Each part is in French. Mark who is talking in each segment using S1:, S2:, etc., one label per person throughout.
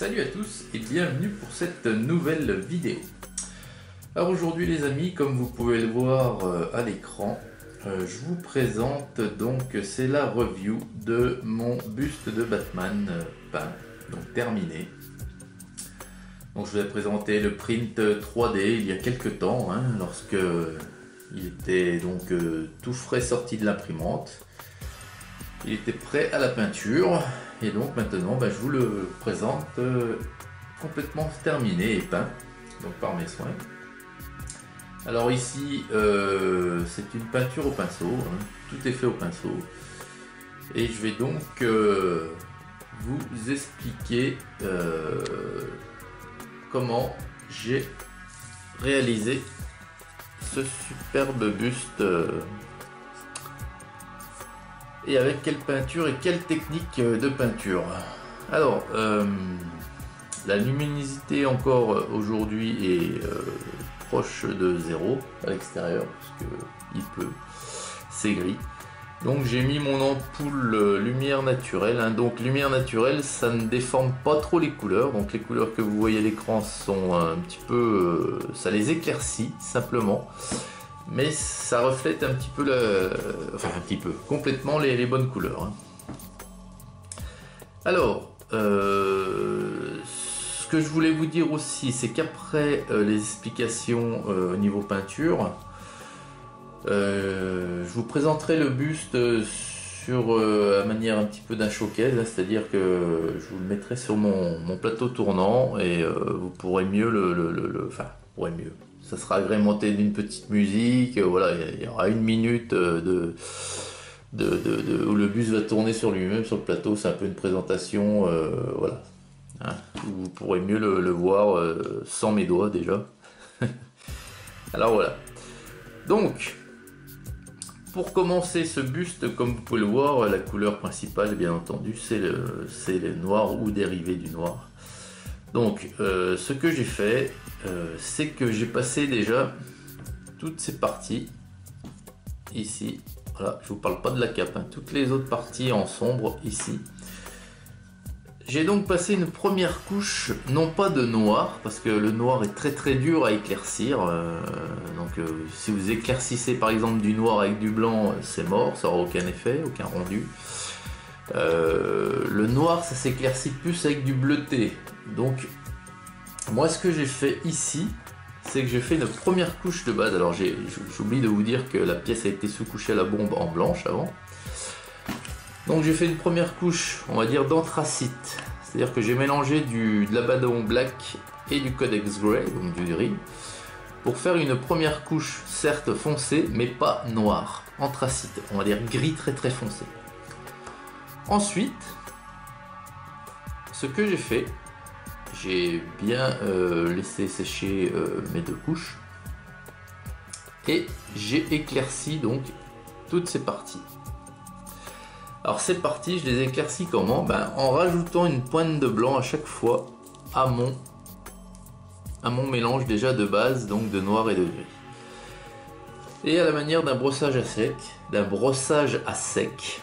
S1: Salut à tous et bienvenue pour cette nouvelle vidéo. Alors aujourd'hui les amis, comme vous pouvez le voir à l'écran, je vous présente donc, c'est la review de mon buste de Batman peint, donc terminé. Donc je vous ai présenté le print 3D il y a quelques temps, lorsque il était donc tout frais sorti de l'imprimante. Il était prêt à la peinture et donc maintenant je vous le présente complètement terminé et peint donc par mes soins. Alors ici c'est une peinture au pinceau, tout est fait au pinceau et je vais donc vous expliquer comment j'ai réalisé ce superbe buste et avec quelle peinture et quelle technique de peinture. Alors la luminosité encore aujourd'hui est proche de 0 à l'extérieur parce que il pleut, c'est gris. Donc j'ai mis mon ampoule lumière naturelle, donc lumière naturelle ça ne déforme pas trop les couleurs, donc les couleurs que vous voyez à l'écran sont un petit peu, ça les éclaircit simplement, mais ça reflète un petit peu, complètement les bonnes couleurs. Alors, ce que je voulais vous dire aussi, c'est qu'après les explications au niveau peinture, je vous présenterai le buste sur la manière un petit peu d'un showcase, c'est-à-dire que je vous le mettrai sur mon plateau tournant et vous pourrez mieux mieux. Ça sera agrémenté d'une petite musique, voilà, il y aura une minute où le bus va tourner sur lui-même sur le plateau, c'est un peu une présentation, voilà, vous pourrez mieux le voir sans mes doigts déjà. Alors voilà, donc pour commencer ce buste, comme vous pouvez le voir, la couleur principale bien entendu c'est le noir ou dérivé du noir. Donc ce que j'ai fait, c'est que j'ai passé déjà toutes ces parties ici, voilà, je vous parle pas de la cape, toutes les autres parties en sombre ici. J'ai donc passé une première couche, non pas de noir, parce que le noir est très dur à éclaircir, donc si vous éclaircissez par exemple du noir avec du blanc, c'est mort, ça n'aura aucun effet, aucun rendu. Le noir ça s'éclaircit plus avec du bleuté, donc moi ce que j'ai fait ici, c'est que j'ai fait une première couche de base. Alors j'oublie de vous dire que la pièce a été sous-couchée à la bombe en blanche avant. Donc j'ai fait une première couche, on va dire d'anthracite, c'est-à-dire que j'ai mélangé de l'Abaddon Black et du Codex Grey, donc du gris, pour faire une première couche certes foncée mais pas noire, anthracite, on va dire gris très foncé. Ensuite, ce que j'ai fait, j'ai bien laissé sécher mes deux couches et j'ai éclairci donc toutes ces parties. Alors ces parties, je les éclaircis comment? En rajoutant une pointe de blanc à chaque fois à mon mélange déjà de base, donc de noir et de gris. Et à la manière d'un brossage à sec,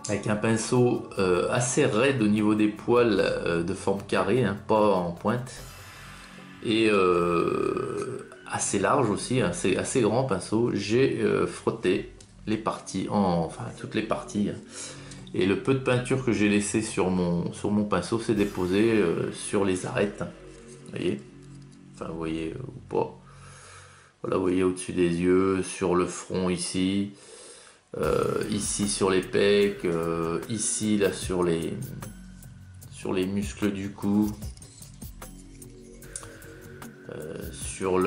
S1: avec un pinceau assez raide au niveau des poils de forme carrée, pas en pointe, et assez large aussi, c'est assez grand pinceau. J'ai frotté les parties, toutes les parties, et le peu de peinture que j'ai laissé sur mon pinceau s'est déposé sur les arêtes, vous voyez ou pas, voilà, vous voyez au-dessus des yeux, sur le front ici, ici sur les pecs, ici là sur les muscles du cou, sur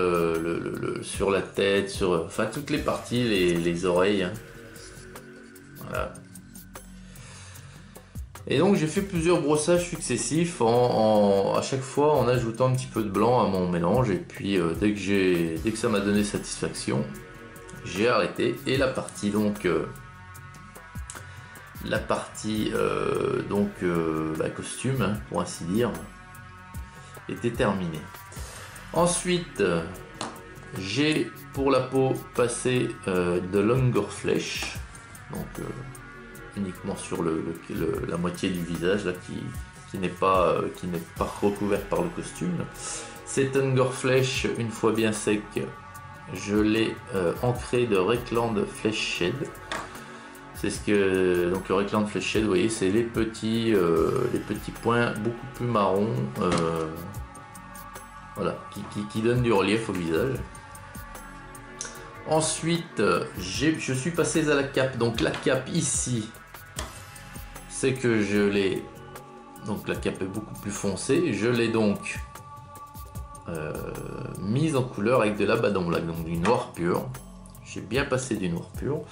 S1: sur la tête, sur toutes les parties, les oreilles, voilà. Et donc j'ai fait plusieurs brossages successifs à chaque fois en ajoutant un petit peu de blanc à mon mélange, et puis dès que ça m'a donné satisfaction, j'ai arrêté, et la partie costume, pour ainsi dire, était terminée. Ensuite, j'ai pour la peau passé de Longer Flesh, donc uniquement sur la moitié du visage là, qui qui n'est pas recouverte par le costume. Cette Hungerflesh, une fois bien sec, je l'ai ancré de Reikland Flesh Shed. C'est ce que donc le Reikland Flesh Shed, vous voyez, c'est les petits points beaucoup plus marrons, voilà, qui donnent du relief au visage. Ensuite, je suis passé à la cape. Donc la cape ici, c'est que je l'ai, donc la cape est beaucoup plus foncée. Je l'ai donc mise en couleur avec de l'Abaddon Black, donc du noir pur. J'ai bien passé du noir pur.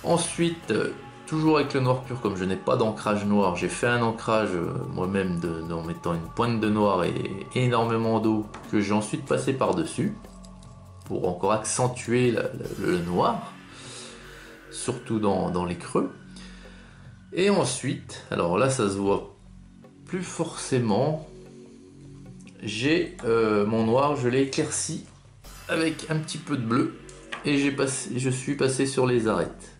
S1: Ensuite, toujours avec le noir pur, comme je n'ai pas d'ancrage noir, j'ai fait un ancrage moi-même en mettant une pointe de noir et énormément d'eau que j'ai ensuite passé par-dessus pour encore accentuer le noir, surtout dans les creux. Et ensuite, alors là ça se voit plus forcément, j'ai mon noir, je l'ai éclairci avec un petit peu de bleu et je suis passé sur les arêtes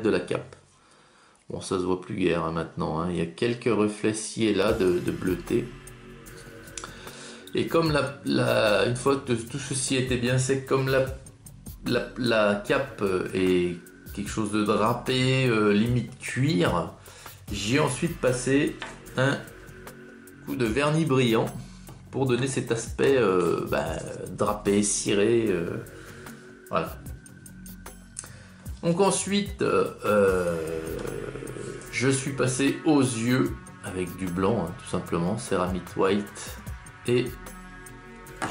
S1: de la cape. Bon, ça se voit plus guère hein, maintenant, hein. Il y a quelques reflets ci et là de bleuté. Et comme une fois que tout ceci était bien sec, comme la cape est quelque chose de drapé, limite cuir, j'ai ensuite passé un coup de vernis brillant pour donner cet aspect drapé, ciré, voilà. Donc ensuite, je suis passé aux yeux avec du blanc, hein, tout simplement, Ceramite White. Et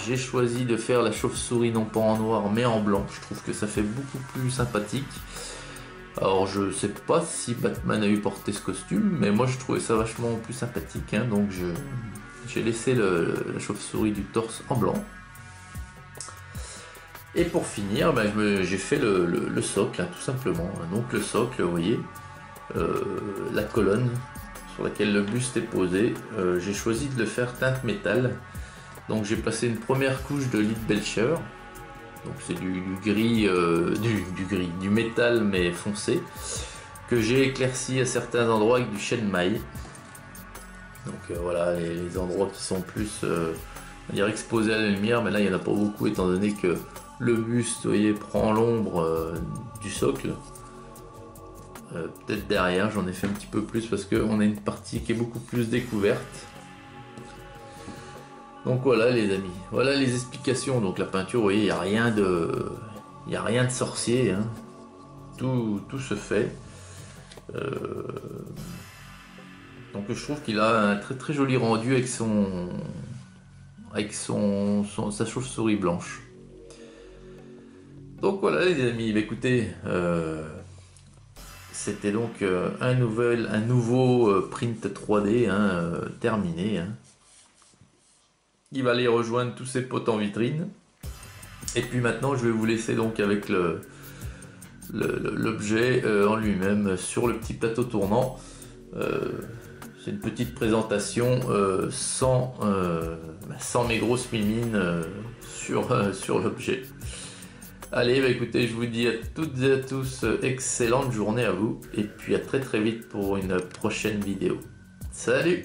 S1: j'ai choisi de faire la chauve-souris non pas en noir mais en blanc. Je trouve que ça fait beaucoup plus sympathique. Alors je sais pas si Batman a eu porté ce costume, mais moi je trouvais ça vachement plus sympathique, hein, donc j'ai laissé la chauve-souris du torse en blanc. Et pour finir, j'ai fait le socle, hein, tout simplement. Donc le socle, vous voyez, la colonne sur laquelle le buste est posé, j'ai choisi de le faire teinte métal. Donc j'ai passé une première couche de Lead Belcher, donc c'est du gris, du métal mais foncé, que j'ai éclairci à certains endroits avec du chêne maille. Donc voilà, les endroits qui sont plus on dirait exposés à la lumière, mais là il n'y en a pas beaucoup étant donné que le buste, vous voyez, prend l'ombre du socle. Peut-être derrière, j'en ai fait un petit peu plus parce qu'on a une partie qui est beaucoup plus découverte. Donc voilà les amis, voilà les explications. Donc la peinture, vous voyez, il n'y a rien de sorcier, hein. Tout se fait. Donc je trouve qu'il a un très très joli rendu avec sa chauve-souris blanche. Donc voilà les amis, écoutez, c'était donc un nouveau print 3D, hein, terminé, hein. Il va aller rejoindre tous ses potes en vitrine. Et puis maintenant je vais vous laisser donc avec l'objet en lui-même sur le petit plateau tournant. C'est une petite présentation sans mes grosses mimines sur l'objet. Allez, écoutez, je vous dis à toutes et à tous, excellente journée à vous, et puis à très très vite pour une prochaine vidéo. Salut!